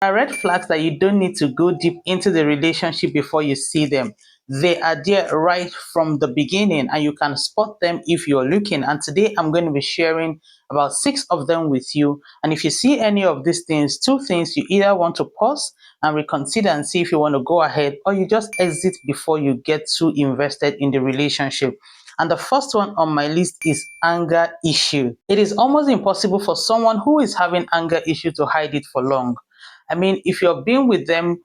Are red flags that you don't need to go deep into the relationship before you see them. They are there right from the beginning, and you can spot them if you're looking. And today I'm going to be sharing about 6 of them with you. And if you see any of these things, 2 things, you either want to pause and reconsider and see if you want to go ahead, or you just exit before you get too invested in the relationship. And the first one on my list is anger issue. It is almost impossible for someone who is having anger issue to hide it for long. I mean, if you're being with them,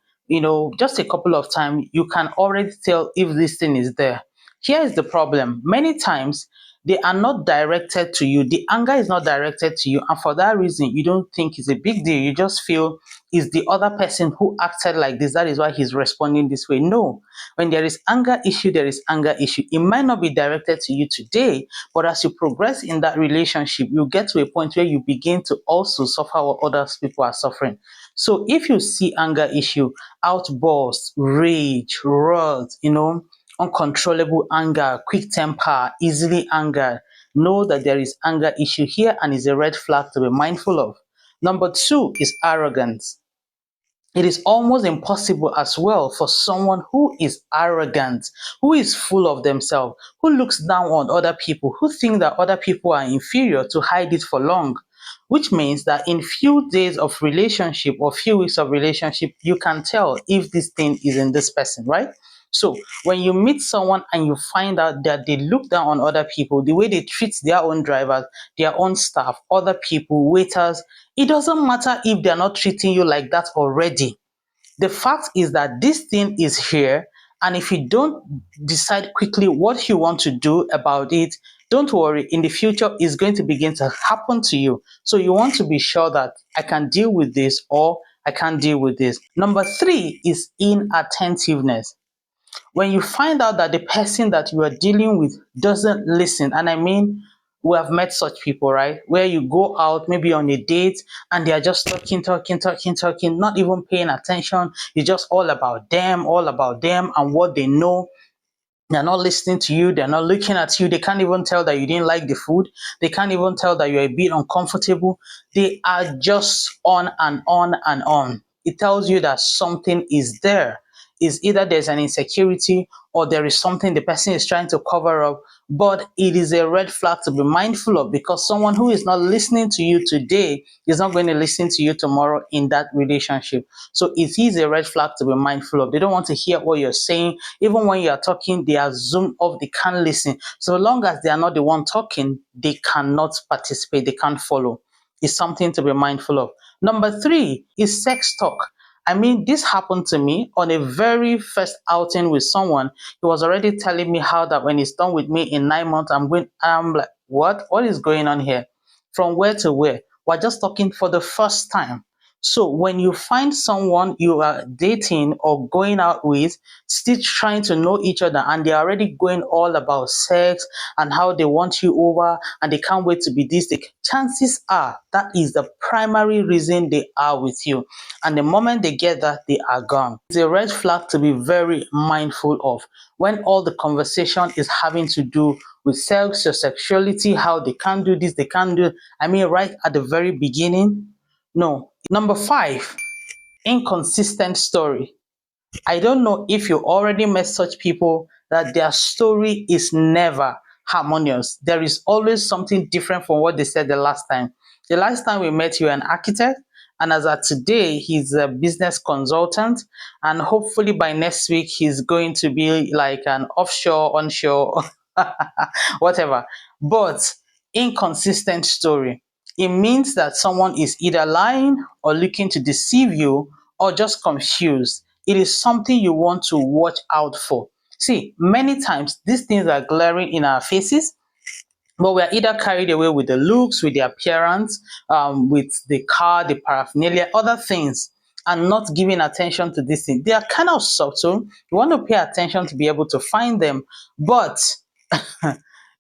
just a couple of times, you can already tell if this thing is there. Here is the problem. Many times, they are not directed to you. The anger is not directed to you. And for that reason, you don't think it's a big deal. You just feel it's the other person who acted like this. That is why he's responding this way. No. When there is anger issue, there is anger issue. It might not be directed to you today, but as you progress in that relationship, you get to a point where you begin to also suffer what other people are suffering. So if you see anger issue, outbursts, rage, wrath, uncontrollable anger, quick temper, easily angered, know that there is anger issue here and is a red flag to be mindful of. Number 2 is arrogance. It is almost impossible as well for someone who is arrogant, who is full of themselves, who looks down on other people, who think that other people are inferior to hide it for long. Which means that in few days of relationship or few weeks of relationship, you can tell if this thing is in this person, right? So when you meet someone and you find out that they look down on other people, the way they treat their own drivers, their own staff, other people, waiters, it doesn't matter if they're not treating you like that already. The fact is that this thing is here, and if you don't decide quickly what you want to do about it, don't worry, in the future it's going to begin to happen to you. So you want to be sure that I can deal with this or I can't deal with this. Number 3 is inattentiveness. When you find out that the person that you are dealing with doesn't listen, and I mean, we have met such people, right? Where you go out maybe on a date and they are just talking, talking, talking, talking, not even paying attention. It's just all about them and what they know. They're not listening to you. They're not looking at you. They can't even tell that you didn't like the food. They can't even tell that you're a bit uncomfortable. They are just on and on and on. It tells you that something is there. Is either there's an insecurity or there is something the person is trying to cover up, but it is a red flag to be mindful of, because someone who is not listening to you today is not going to listen to you tomorrow in that relationship. So it is a red flag to be mindful of. They don't want to hear what you're saying. Even when you are talking, they are zoomed off, they can't listen. So long as they are not the one talking, they cannot participate, they can't follow. It's something to be mindful of. Number 3 is sex talk. I mean, this happened to me on a very first outing with someone. He was already telling me how that when he's done with me in 9 months, I'm like, what? What is going on here? From where to where? We're just talking for the first time. So when you find someone you are dating or going out with, still trying to know each other, and they're already going all about sex and how they want you over and they can't wait to be this, chances are that is the primary reason they are with you. And the moment they get that, they are gone. It's a red flag to be very mindful of. When all the conversation is having to do with sex, your sexuality, how they can't do this, they can't do, I mean, right at the very beginning, no. Number 5, inconsistent story. I don't know if you already met such people that their story is never harmonious. There is always something different from what they said the last time. The last time we met, you were an architect, and as of today, he's a business consultant, and hopefully by next week, he's going to be like an offshore, onshore, whatever. But inconsistent story. It means that someone is either lying or looking to deceive you or just confused. It is something you want to watch out for. See, many times these things are glaring in our faces, but we are either carried away with the looks, with the appearance, with the car, the paraphernalia, other things, and not giving attention to these things. They are kind of subtle. You want to pay attention to be able to find them, but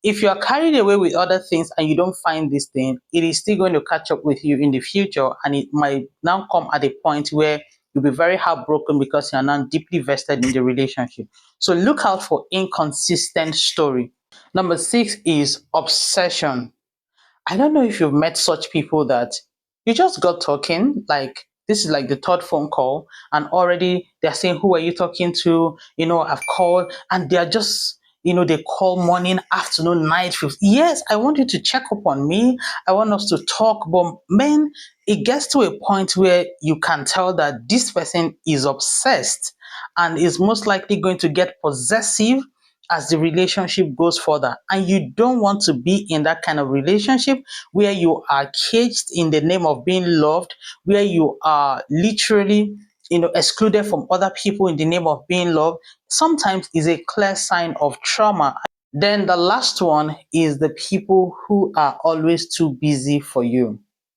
if you are carried away with other things and you don't find this thing, it is still going to catch up with you in the future, and it might now come at a point where you'll be very heartbroken because you're now deeply vested in the relationship. So look out for inconsistent story. Number 6 is obsession. I don't know if you've met such people that you just got talking, like This is like the third phone call, and already they're saying, who are you talking to? I've called, and they're just, they call morning, afternoon, night shift. Yes, I want you to check up on me. I want us to talk. But man, it gets to a point where you can tell that this person is obsessed and is most likely going to get possessive as the relationship goes further. And you don't want to be in that kind of relationship where you are caged in the name of being loved, where you are literally, excluded from other people in the name of being loved. Sometimes is a clear sign of trauma. Then the last one is the people who are always too busy for you.